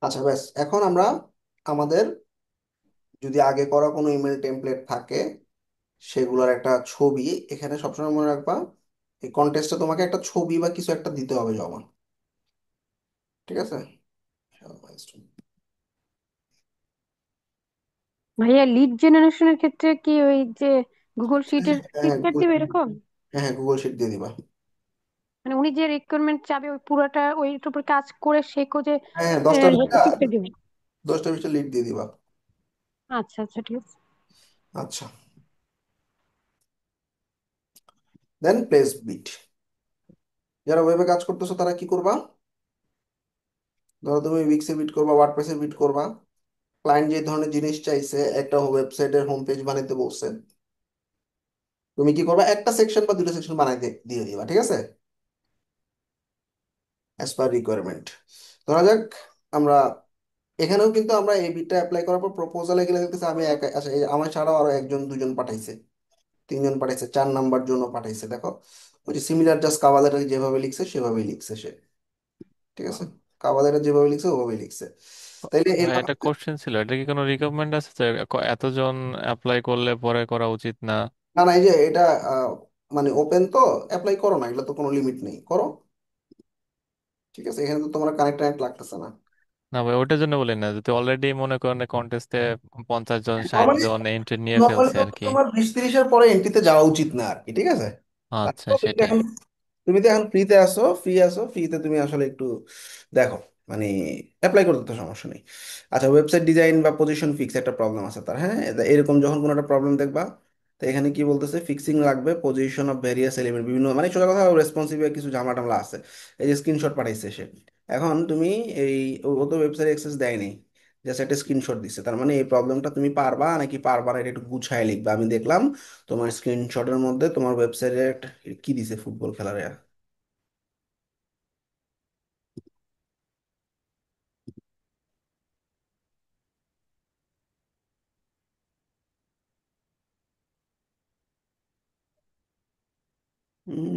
Speaker 2: আচ্ছা ব্যাস, এখন আমরা আমাদের যদি আগে করা কোনো ইমেল টেমপ্লেট থাকে সেগুলোর একটা ছবি এখানে সবসময় মনে রাখবা। এই কন্টেস্টে তোমাকে একটা ছবি বা কিছু একটা দিতে হবে জমা। ঠিক আছে?
Speaker 5: ভাইয়া লিড জেনারেশনের ক্ষেত্রে কি ওই যে গুগল শিটের
Speaker 2: হ্যাঁ হ্যাঁ
Speaker 5: পিকচার
Speaker 2: গুগল
Speaker 5: দিবে
Speaker 2: শিট।
Speaker 5: এরকম?
Speaker 2: হ্যাঁ হ্যাঁ গুগল শিট দিয়ে দিবা।
Speaker 5: মানে উনি যে রিকোয়ারমেন্ট চাবে ওই পুরোটা ওইটার উপর কাজ করে সে যে
Speaker 2: হ্যাঁ হ্যাঁ 10টা 20টা
Speaker 5: পিকচার দিবে?
Speaker 2: 10টা 20টা লিড দিয়ে দিবা।
Speaker 5: আচ্ছা আচ্ছা ঠিক আছে।
Speaker 2: আচ্ছা, দেন প্লেস বিট। যারা ওয়েবে কাজ করতেছো তারা কি করবা? ধরো তুমি উইক্সে বিট করবা, ওয়ার্ডপ্রেসে বিট করবা। ক্লায়েন্ট যে ধরনের জিনিস চাইছে, একটা ওয়েবসাইটের হোম পেজ বানাইতে বলছে, তুমি কি করবা? একটা সেকশন বা দুটো সেকশন বানাইতে দিয়ে দিবা। ঠিক আছে? As per requirement. ধরা যাক আমরা এখানেও কিন্তু আমরা এই বিটটা অ্যাপ্লাই করার পর প্রপোজালে গেলে দেখতেছি আমি একা, আচ্ছা আমার ছাড়াও আরো একজন দুজন পাঠাইছে, তিনজন পাঠাইছে, 4 নাম্বার জন্য পাঠাইছে। দেখো ওই যে সিমিলার জাস্ট কাভালেটা যেভাবে লিখছে সেভাবেই লিখছে সে। ঠিক আছে? কাভালেটা যেভাবে লিখছে ওভাবেই লিখছে। তাইলে এর
Speaker 6: ভাই
Speaker 2: মানে
Speaker 6: একটা কোশ্চেন ছিল, এটা কি কোনো রিকমেন্ড আছে যে এতজন অ্যাপ্লাই করলে পরে করা উচিত না?
Speaker 2: না না, এই যে এটা আহ, মানে ওপেন তো, অ্যাপ্লাই করো না, এগুলো তো কোনো লিমিট নেই, করো। ঠিক আছে? এখানে তো তোমার কানেক্ট কানেক্ট লাগতেছে না।
Speaker 6: না ভাই, ওটার জন্য বলি না, যদি অলরেডি মনে করেন কন্টেস্টে 50 জন 60
Speaker 2: নর্মালি
Speaker 6: জন এন্ট্রি নিয়ে
Speaker 2: নর্মালি
Speaker 6: ফেলছে
Speaker 2: তো
Speaker 6: আর কি।
Speaker 2: তোমার 20-30-এর পরে এন্ট্রিতে যাওয়া উচিত না আর কি। ঠিক আছে?
Speaker 6: আচ্ছা,
Speaker 2: তারপর তুমি তো
Speaker 6: সেটাই।
Speaker 2: এখন, তুমি তো এখন ফ্রিতে আসো, ফ্রিতে তুমি আসলে একটু দেখো, মানে অ্যাপ্লাই করতে তো সমস্যা নেই। আচ্ছা, ওয়েবসাইট ডিজাইন বা পজিশন ফিক্স একটা প্রবলেম আছে তার। হ্যাঁ, এরকম যখন কোনো একটা প্রবলেম দেখবা, তো এখানে কি বলতেছে, ফিক্সিং লাগবে পজিশন অফ ভেরিয়াস এলিমেন্ট, বিভিন্ন মানে সোজা কথা রেসপন্সিভ কিছু ঝামেলা টামলা আছে। এই যে স্ক্রিনশট পাঠাইছে সে। এখন তুমি এই, ও তো ওয়েবসাইট অ্যাক্সেস দেয়নি, জাস্ট একটা স্ক্রিনশট দিচ্ছে, তার মানে এই প্রবলেমটা তুমি পারবা নাকি পারবা না এটা একটু গুছায় লিখবা। আমি দেখলাম তোমার স্ক্রিনশটের মধ্যে তোমার ওয়েবসাইটে কি দিছে, ফুটবল খেলার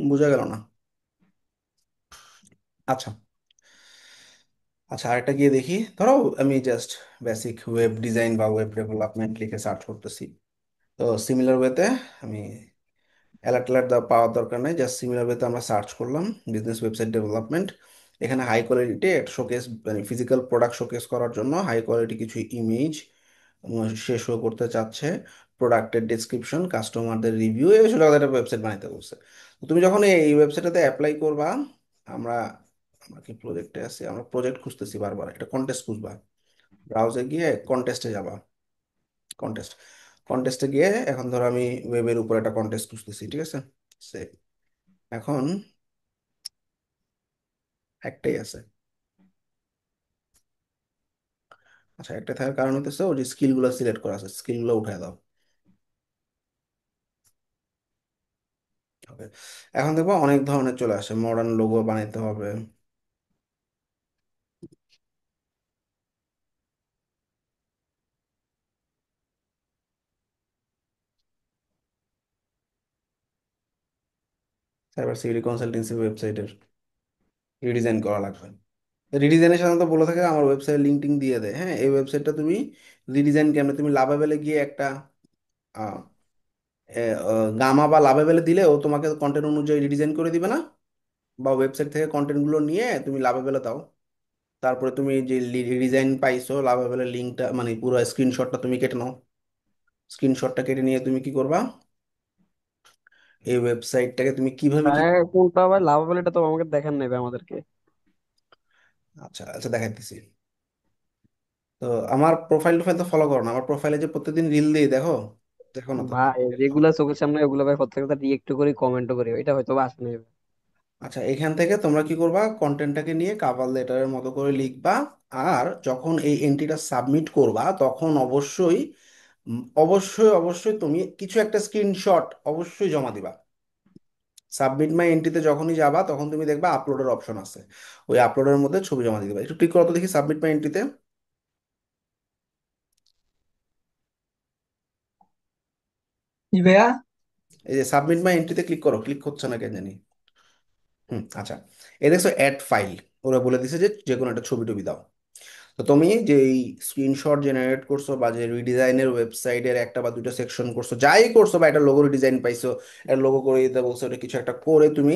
Speaker 2: বোঝা গেল না। আচ্ছা, আচ্ছা আরেকটা গিয়ে দেখি। ধরো আমি জাস্ট বেসিক ওয়েব ডিজাইন বা ওয়েব ডেভেলপমেন্ট লিখে সার্চ করতেছি। তো সিমিলার ওয়েতে আমি অ্যালার্ট অ্যালার্ট পাওয়ার দরকার নেই, জাস্ট সিমিলার ওয়েতে আমরা সার্চ করলাম বিজনেস ওয়েবসাইট ডেভেলপমেন্ট। এখানে হাই কোয়ালিটি একটা শোকেস, মানে ফিজিক্যাল প্রোডাক্ট শোকেস করার জন্য হাই কোয়ালিটি কিছু ইমেজ সে শো করতে চাচ্ছে, প্রোডাক্টের ডেসক্রিপশন, কাস্টমারদের রিভিউ, এই আসলে একটা ওয়েবসাইট বানাইতে বলছে। তো তুমি যখন এই ওয়েবসাইটটাতে অ্যাপ্লাই করবা, আমরা আমরা কি প্রজেক্টে আছি, আমরা প্রজেক্ট খুঁজতেছি বারবার, একটা কন্টেস্ট খুঁজবা। ব্রাউজে গিয়ে কন্টেস্টে যাবা, কন্টেস্ট, কন্টেস্টে গিয়ে এখন ধরো আমি ওয়েবের উপর একটা কন্টেস্ট খুঁজতেছি। ঠিক আছে? সে এখন একটাই আছে। আচ্ছা, একটা থাকার কারণ হতেছে ওই যে স্কিলগুলো সিলেক্ট করা আছে, স্কিলগুলো উঠায় দাও। ওকে, এখন দেখবো অনেক ধরনের চলে আসে, মডার্ন লোগো বানাইতে হবে। সাইবার সিকিউরিটি কনসালটেন্সি ওয়েবসাইটের রিডিজাইন করা লাগবে। রিডিজাইনের সাধারণত বলে থাকে আমার ওয়েবসাইট লিঙ্ক টিঙ্ক দিয়ে দেয়। হ্যাঁ, এই ওয়েবসাইটটা তুমি রিডিজাইন কেমনে, তুমি লাভাবেলে গিয়ে একটা গামা বা লাভেবেলে দিলে ও তোমাকে কন্টেন্ট অনুযায়ী রিডিজাইন করে দিবে না? বা ওয়েবসাইট থেকে কন্টেন্টগুলো নিয়ে তুমি লাভেবেলে দাও, তারপরে তুমি যে রিডিজাইন পাইছো লাভেবেলের লিঙ্কটা মানে পুরো স্ক্রিনশটটা তুমি কেটে নাও। স্ক্রিনশটটা কেটে নিয়ে তুমি কি করবা, এই ওয়েবসাইটটাকে তুমি কিভাবে কি।
Speaker 3: ভাই কোনটা ভাই লাভ হবে এটা তো আমাকে দেখান নেবে আমাদেরকে।
Speaker 2: আচ্ছা আচ্ছা, দেখাইতেছি। তো আমার প্রোফাইল টোফাইল তো ফলো করো না? আমার প্রোফাইলে যে প্রত্যেকদিন রিল দিই, দেখো? দেখো না তো?
Speaker 3: ভাই যেগুলা চোখের সামনে ওগুলো ভাই প্রত্যেকটা রিয়েক্ট করি, কমেন্টও করি, এটা হয়তো বা আসে নাই ভাই।
Speaker 2: আচ্ছা, এখান থেকে তোমরা কি করবা, কন্টেন্টটাকে নিয়ে কাভার লেটারের মতো করে লিখবা। আর যখন এই এন্ট্রিটা সাবমিট করবা তখন অবশ্যই অবশ্যই অবশ্যই তুমি কিছু একটা স্ক্রিনশট অবশ্যই জমা দিবা। সাবমিট মাই এন্ট্রিতে যখনই যাবা তখন তুমি দেখবা আপলোডের অপশন আছে, ওই আপলোডের মধ্যে ছবি জমা দিতে পারি। একটু ক্লিক করো তো দেখি সাবমিট মাই এন্ট্রিতে।
Speaker 4: জি ভাইয়া।
Speaker 2: এই যে সাবমিট মাই এন্ট্রিতে ক্লিক করো, ক্লিক হচ্ছে না কেন জানি। আচ্ছা, এই দেখছো অ্যাড ফাইল, ওরা বলে দিছে যে যে কোনো একটা ছবি টবি দাও। তো তুমি যে এই স্ক্রিনশট জেনারেট করছো বা যে রিডিজাইনের ওয়েবসাইটের একটা বা দুটো সেকশন করছো, যাই করছো, বা একটা লোগো ডিজাইন পাইছো, একটা লোগো করে দিতে বলছো, এটা কিছু একটা করে তুমি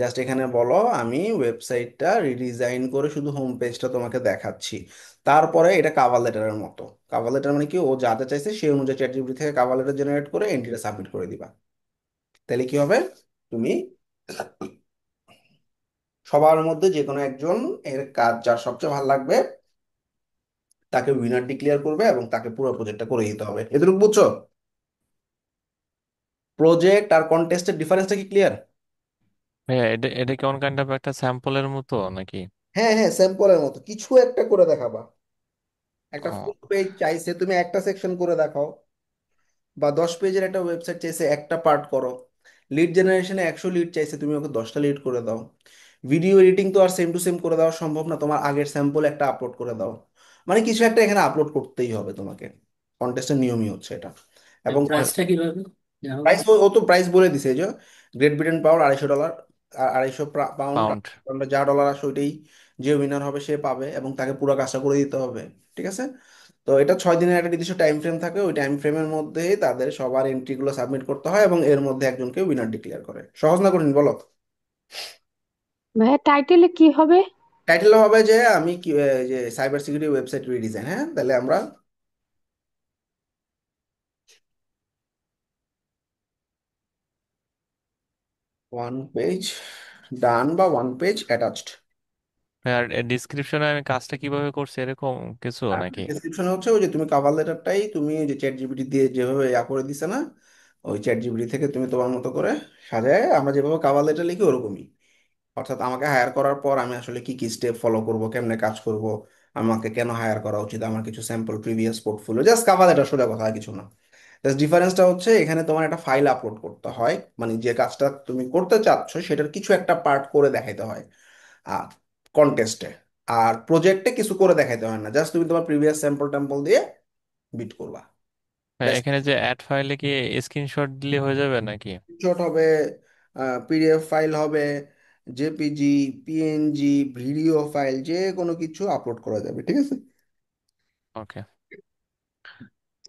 Speaker 2: জাস্ট এখানে বলো আমি ওয়েবসাইটটা রিডিজাইন করে শুধু হোম পেজটা তোমাকে দেখাচ্ছি। তারপরে এটা কাভার লেটারের মতো। কাভার লেটার মানে কি, ও যা যা চাইছে সেই অনুযায়ী চ্যাটজিপিটি থেকে কাভার লেটার জেনারেট করে এন্ট্রিটা সাবমিট করে দিবা। তাহলে কি হবে, তুমি সবার মধ্যে যে কোনো একজন এর কাজ যার সবচেয়ে ভালো লাগবে তাকে উইনার ডিক্লেয়ার করবে এবং তাকে পুরো প্রজেক্টটা করে দিতে হবে। এতটুকু বুঝছো? প্রজেক্ট আর কন্টেস্টের ডিফারেন্সটা কি ক্লিয়ার?
Speaker 6: ভাইয়া এটা এটা কেমন কাইন্ড অফ একটা স্যাম্পলের মতো নাকি?
Speaker 2: হ্যাঁ হ্যাঁ, স্যাম্পলের মতো কিছু একটা করে দেখাবা। একটা
Speaker 6: ও,
Speaker 2: ফুল পেজ চাইছে, তুমি একটা সেকশন করে দেখাও। বা 10 পেজের একটা ওয়েবসাইট চাইছে, একটা পার্ট করো। লিড জেনারেশনে 100 লিড চাইছে, তুমি ওকে 10টা লিড করে দাও। ভিডিও এডিটিং তো আর সেম টু সেম করে দেওয়া সম্ভব না, তোমার আগের স্যাম্পল একটা আপলোড করে দাও। মানে কিছু একটা এখানে আপলোড করতেই হবে তোমাকে। কন্টেস্টের নিয়মই হচ্ছে এটা। এবং
Speaker 7: প্রাইসটা কিভাবে জানো কি?
Speaker 2: প্রাইস ও ও তো প্রাইস বলে দিছে, এই যে গ্রেট ব্রিটেন পাউন্ড $250, 250 পাউন্ড,
Speaker 7: ও,
Speaker 2: যা ডলার আসে ওইটাই। যে উইনার হবে সে পাবে এবং তাকে পুরো কাজটা করে দিতে হবে। ঠিক আছে? তো এটা 6 দিনের একটা নির্দিষ্ট টাইম ফ্রেম থাকে, ওই টাইম ফ্রেমের মধ্যেই তাদের সবার এন্ট্রিগুলো সাবমিট করতে হয় এবং এর মধ্যে একজনকে উইনার ডিক্লেয়ার করে। সহজ না কঠিন বলো?
Speaker 5: ভাইয়া টাইটেলে কি হবে?
Speaker 2: টাইটেল হবে যে আমি কি যে সাইবার সিকিউরিটি ওয়েবসাইট রিডিজাইন। হ্যাঁ, তাহলে আমরা ওয়ান পেজ ডান বা ওয়ান পেজ অ্যাটাচড।
Speaker 6: আর ডিসক্রিপশনে আমি কাজটা কিভাবে করছি এরকম কিছু নাকি?
Speaker 2: ডেসক্রিপশনে হচ্ছে ওই যে তুমি কভার লেটারটাই তুমি ওই যে চ্যাট জিপিটি দিয়ে যেভাবে ইয়া করে দিছে না, ওই চ্যাট জিপিটি থেকে তুমি তোমার মতো করে সাজায় আমরা যেভাবে কভার লেটার লিখি ওরকমই। অর্থাৎ আমাকে হায়ার করার পর আমি আসলে কি কি স্টেপ ফলো করব, কেমনে কাজ করব, আমাকে কেন হায়ার করা উচিত, আমার কিছু sample previous portfolio, just cover letter, সোজা কথা, আর কিছু না। জাস্ট ডিফারেন্সটা হচ্ছে এখানে তোমার একটা ফাইল আপলোড করতে হয়, মানে যে কাজটা তুমি করতে চাচ্ছ সেটার কিছু একটা পার্ট করে দেখাইতে হয় আর কন্টেস্টে। আর প্রজেক্টে কিছু করে দেখাইতে হয় না, জাস্ট তুমি তোমার প্রিভিয়াস স্যাম্পল ট্যাম্পল দিয়ে বিট করবা।
Speaker 6: হ্যাঁ,
Speaker 2: ব্যাস।
Speaker 6: এখানে যে অ্যাড ফাইলে কি স্ক্রিনশট দিলে হয়ে যাবে নাকি?
Speaker 2: স্ক্রিনশট হবে, পিডিএফ ফাইল হবে, জেপিজি, পিএনজি, ভিডিও ফাইল, যে কোনো কিছু আপলোড করা যাবে। ঠিক আছে?
Speaker 6: ওকে।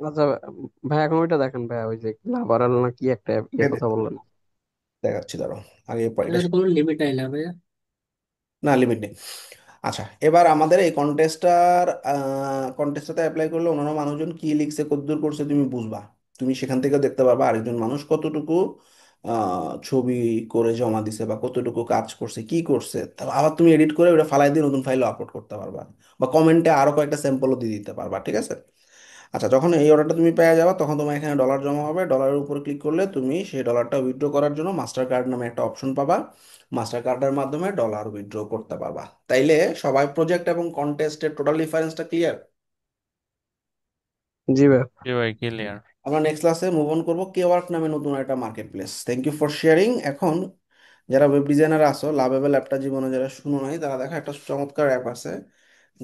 Speaker 3: আচ্ছা ভাই এখন ওইটা দেখেন ভাই, ওই যে লাভারাল না কি একটা ইয়ে
Speaker 2: ভেবে
Speaker 3: কথা বললেন।
Speaker 2: দেখাচ্ছি, দাঁড়াও। আগে এটা
Speaker 7: এটার কোনো লিমিট নাই না ভাইয়া?
Speaker 2: না, লিমিট নেই। আচ্ছা, এবার আমাদের এই কন্টেস্টটাতে অ্যাপ্লাই করলে অন্যান্য মানুষজন কি লিখছে কতদূর করছে তুমি বুঝবা। তুমি সেখান থেকে দেখতে পারবা আরেকজন মানুষ কতটুকু ছবি করে জমা দিছে বা কতটুকু কাজ করছে কি করছে, তারপর আবার তুমি এডিট করে ওটা ফালাই দিয়ে নতুন ফাইলে আপলোড করতে পারবা। বা কমেন্টে আরো কয়েকটা স্যাম্পলও দিয়ে দিতে পারবা। ঠিক আছে? আচ্ছা, যখন এই অর্ডারটা তুমি পেয়ে যাবে তখন তোমার এখানে ডলার জমা হবে। ডলারের উপর ক্লিক করলে তুমি সেই ডলারটা উইথড্র করার জন্য মাস্টার কার্ড নামে একটা অপশন পাবা। মাস্টার কার্ডের মাধ্যমে ডলার উইথড্র করতে পারবা। তাইলে সবাই প্রজেক্ট এবং কন্টেস্টের টোটাল ডিফারেন্সটা ক্লিয়ার?
Speaker 3: জি ভাই।
Speaker 6: জি ভাই, ক্লিয়ার।
Speaker 2: আমরা নেক্সট ক্লাসে মুভ অন করবো কেওয়ার্ক নামে নতুন একটা market place. Thank you for sharing. এখন যারা ওয়েব ডিজাইনার আছো, লাভেবল অ্যাপটা জীবনে যারা শুনো নাই তারা দেখো একটা চমৎকার অ্যাপ আছে,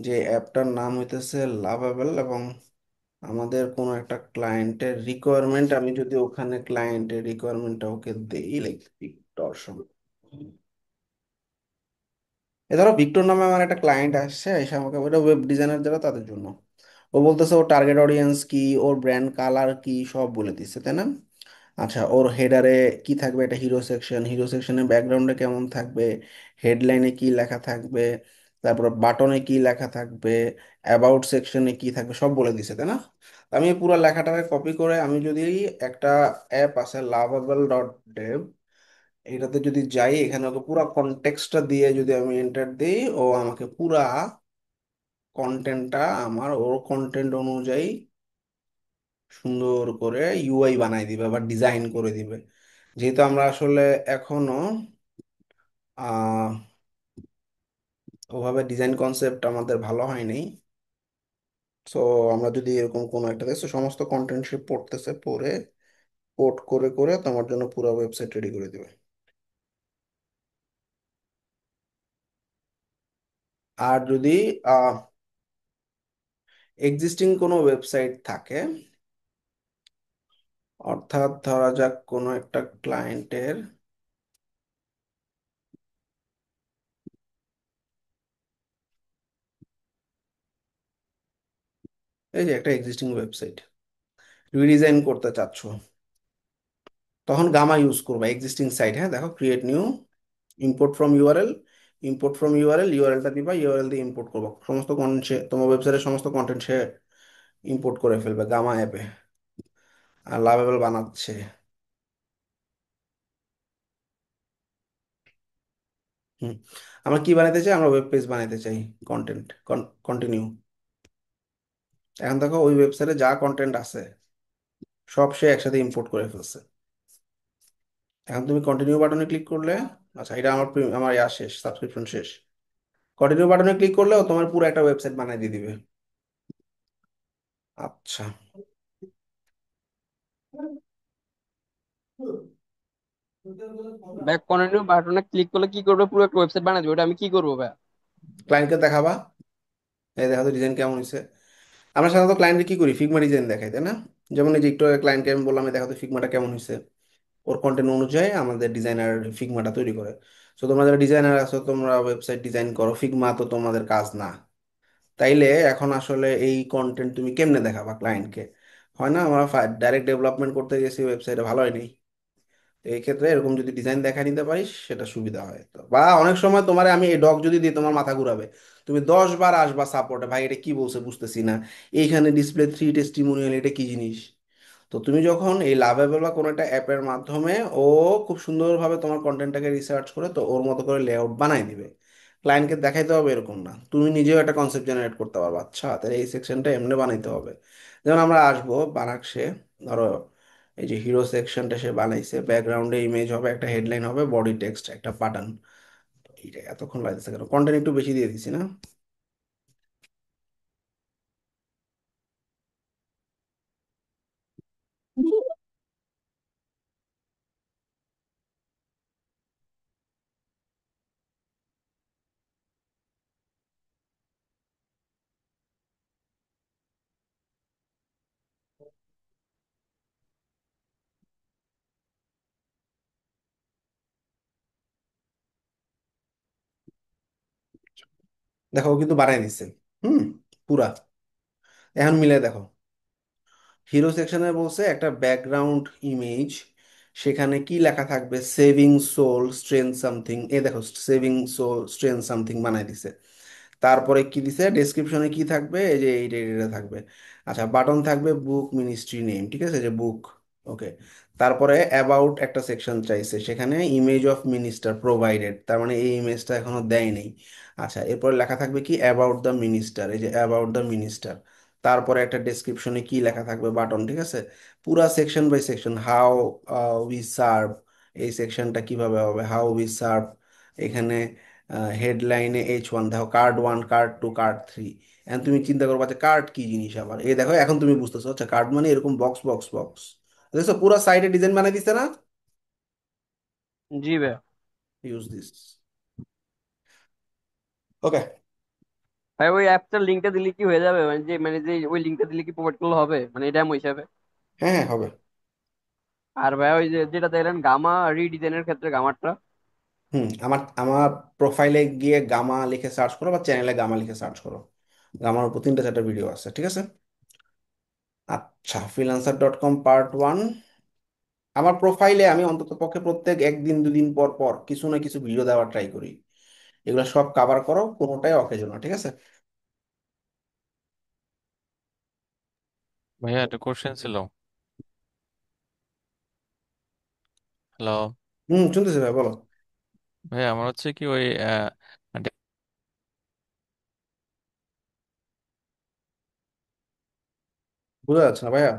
Speaker 2: যে অ্যাপটার নাম হইতেছে লাভেবল। এবং আমাদের কোনো একটা ক্লায়েন্টের রিকোয়ারমেন্ট, আমি যদি ওখানে ক্লায়েন্টের রিকোয়ারমেন্টটা ওকে দেই, লাইক দর্শন, এ ধরো ভিক্টর নামে আমার একটা ক্লায়েন্ট আসছে, এসে আমাকে, ওটা ওয়েব ডিজাইনার যারা তাদের জন্য, ও বলতেছে ওর টার্গেট অডিয়েন্স কি, ওর ব্র্যান্ড কালার কি, সব বলে দিচ্ছে, তাই না? আচ্ছা, ওর হেডারে কি থাকবে, এটা হিরো সেকশন, হিরো সেকশনের ব্যাকগ্রাউন্ডে কেমন থাকবে, হেডলাইনে কি লেখা থাকবে, তারপর বাটনে কি লেখা থাকবে, অ্যাবাউট সেকশনে কি থাকবে, সব বলে দিছে, তাই না? আমি এই পুরো লেখাটাকে কপি করে আমি যদি একটা অ্যাপ আছে lovable.dev, এটাতে যদি যাই, এখানে ওকে পুরো কনটেক্সটটা দিয়ে যদি আমি এন্টার দিই, ও আমাকে পুরা কন্টেন্টটা আমার ওর কন্টেন্ট অনুযায়ী সুন্দর করে ইউআই বানাই দিবে বা ডিজাইন করে দিবে। যেহেতু আমরা আসলে এখনো আহ ওভাবে ডিজাইন কনসেপ্ট আমাদের ভালো হয়নি, সো আমরা যদি এরকম কোনো একটা দেখছো, সমস্ত কন্টেন্ট সে পড়তেছে, পড়ে পোর্ট করে করে তোমার জন্য পুরো ওয়েবসাইট রেডি করে দিবে। আর যদি এক্সিস্টিং কোনো ওয়েবসাইট থাকে, অর্থাৎ ধরা যাক কোনো একটা ক্লায়েন্টের, এই যে একটা এক্সিস্টিং ওয়েবসাইট রিডিজাইন করতে চাচ্ছ, তখন গামা ইউজ করবা। এক্সিস্টিং সাইট, হ্যাঁ দেখো, create new, import from URL, import from URL, ইউআরএলটা দিবা, ইউআরএল দিয়ে ইম্পোর্ট করবা সমস্ত কন্টেন্ট, সে তোমার ওয়েবসাইটের সমস্ত কন্টেন্ট সে ইম্পোর্ট করে ফেলবে গামা অ্যাপে। আর লাভেবল বানাচ্ছে। হুম, আমরা কি বানাইতে চাই? আমরা ওয়েব পেজ বানাইতে চাই, কন্টেন্ট, কন্টিনিউ। এখন দেখো ওই ওয়েবসাইটে যা কন্টেন্ট আছে সব সে একসাথে ইম্পোর্ট করে ফেলছে। এখন তুমি কন্টিনিউ বাটনে ক্লিক করলে, আচ্ছা এটা আমার আমার ইয়া শেষ, সাবস্ক্রিপশন শেষ। কন্টিনিউ বাটনে ক্লিক করলেও তোমার পুরো একটা ওয়েবসাইট বানিয়ে দিয়ে দিবে। আচ্ছা,
Speaker 3: ভাই কন্টিনিউ বাটনে ক্লিক করলে কি করবে? পুরো একটা ওয়েবসাইট বানাই দিবে, ওটা আমি কি করবো ভাই?
Speaker 2: ক্লায়েন্টকে দেখাবা, এই দেখো তো ডিজাইন কেমন হয়েছে। আমরা সাধারণত ক্লায়েন্টকে কি করি, ফিগমা ডিজাইন দেখাই, তাই না? যেমন এই যে একটু ক্লায়েন্টকে আমি বললাম, এই দেখো তো ফিগমাটা কেমন হয়েছে। ওর কন্টেন্ট অনুযায়ী আমাদের ডিজাইনার ফিগমাটা তৈরি করে। সো তোমরা যারা ডিজাইনার আছো, তোমরা ওয়েবসাইট ডিজাইন করো, ফিগমা তো তোমাদের কাজ না। তাইলে এখন আসলে এই কন্টেন্ট তুমি কেমনে দেখাবা ক্লায়েন্টকে? হয় না, আমরা ডাইরেক্ট ডেভেলপমেন্ট করতে গেছি, ওয়েবসাইটে ভালো হয়নি। তো এই ক্ষেত্রে এরকম যদি ডিজাইন দেখা নিতে পারিস, সেটা সুবিধা হয়। তো বা অনেক সময় তোমার আমি এই ডক যদি দিই, তোমার মাথা ঘুরাবে, তুমি 10 বার আসবা সাপোর্টে, ভাই এটা কি বলছে বুঝতেছি না, এইখানে ডিসপ্লে থ্রি টেস্টিমোনিয়াল, এটা কি জিনিস? তো তুমি যখন এই লাভেবল বা কোনো একটা অ্যাপের মাধ্যমে, ও খুব সুন্দরভাবে তোমার কন্টেন্টটাকে রিসার্চ করে তো ওর মতো করে লেআউট বানাই দিবে। ক্লায়েন্টকে দেখাইতে হবে এরকম না, তুমি নিজেও একটা কনসেপ্ট জেনারেট করতে পারবে। আচ্ছা, তাহলে এই সেকশনটা এমনি বানাইতে হবে। যেমন আমরা আসবো বানাকসে, ধরো এই যে হিরো সেকশনটা সে বানাইছে, ব্যাকগ্রাউন্ডে ইমেজ হবে, একটা হেডলাইন হবে, বডি টেক্সট, একটা বাটন। এইটা এতক্ষণ লাগতেছে কেন? কন্টেন্ট একটু বেশি দিয়ে দিছি না? দেখো ও কিন্তু বানাই দিচ্ছে। হুম, পুরা। এখন মিলে দেখো, হিরো সেকশনে বলছে একটা ব্যাকগ্রাউন্ড ইমেজ, সেখানে কি লেখা থাকবে, সেভিং সোল স্ট্রেন সামথিং, এ দেখো সেভিং সোল স্ট্রেন সামথিং বানাই দিছে। তারপরে কি দিছে, ডেসক্রিপশনে কি থাকবে, এই যে এইটা থাকবে। আচ্ছা, বাটন থাকবে বুক মিনিস্ট্রি নেম, ঠিক আছে, যে বুক। ওকে। তারপরে অ্যাবাউট একটা সেকশন চাইছে, সেখানে ইমেজ অফ মিনিস্টার প্রোভাইডেড, তার মানে এই ইমেজটা এখনো দেয় নেই। আচ্ছা, এরপর লেখা থাকবে কি, অ্যাবাউট দ্য মিনিস্টার, এই যে অ্যাবাউট দ্য মিনিস্টার। তারপরে একটা ডেসক্রিপশনে কি লেখা থাকবে, বাটন, ঠিক আছে। পুরা section by section, how we serve, এই সেকশনটা কিভাবে হবে, হাউ উই সার্ভ। এখানে হেডলাইনে H1 দেখো, কার্ড 1, কার্ড 2, কার্ড 3। এখন তুমি চিন্তা করবা যে কার্ড কি জিনিস আবার, এই দেখো এখন তুমি বুঝতেছো, আচ্ছা কার্ড মানে এরকম বক্স বক্স বক্স। দেখছো পুরো সাইডে ডিজাইন বানাই দিচ্ছে না?
Speaker 3: জি ভাই।
Speaker 2: Use this. ওকে।
Speaker 3: ভাই ওই অ্যাপটার লিঙ্কটা দিলে কি হয়ে যাবে? মানে যে ওই লিঙ্কটা দিলে কি প্রোভাইড করলে হবে, মানে এটা হিসাবে?
Speaker 2: হ্যাঁ হ্যাঁ, হবে।
Speaker 3: আর ভাই ওই যে যেটা দেখলেন গামা রিডিজাইনের ক্ষেত্রে গামারটা,
Speaker 2: আমার আমার প্রোফাইলে গিয়ে গামা লিখে সার্চ করো বা চ্যানেলে গামা লিখে সার্চ করো। গামার উপর 3-4টা ভিডিও আছে, ঠিক আছে? আচ্ছা, freelancer.com পার্ট 1। আমার প্রোফাইলে আমি অন্তত পক্ষে প্রত্যেক একদিন দুদিন পর পর কিছু না কিছু ভিডিও দেওয়ার ট্রাই করি। এগুলো সব কভার করো, কোনোটাই অকেজো না, ঠিক আছে?
Speaker 6: ভাইয়া একটা কোশ্চেন ছিল। হ্যালো।
Speaker 2: শুনতেছি ভাই, বলো।
Speaker 6: ভাইয়া আমার হচ্ছে কি ওই
Speaker 2: বোঝা যাচ্ছে না ভাইয়া?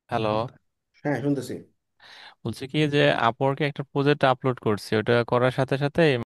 Speaker 6: হ্যালো,
Speaker 2: হ্যাঁ, শুনতেছি।
Speaker 6: বলছি কি যে আপওয়ার্কে একটা প্রজেক্ট আপলোড করছি, ওটা করার সাথে সাথে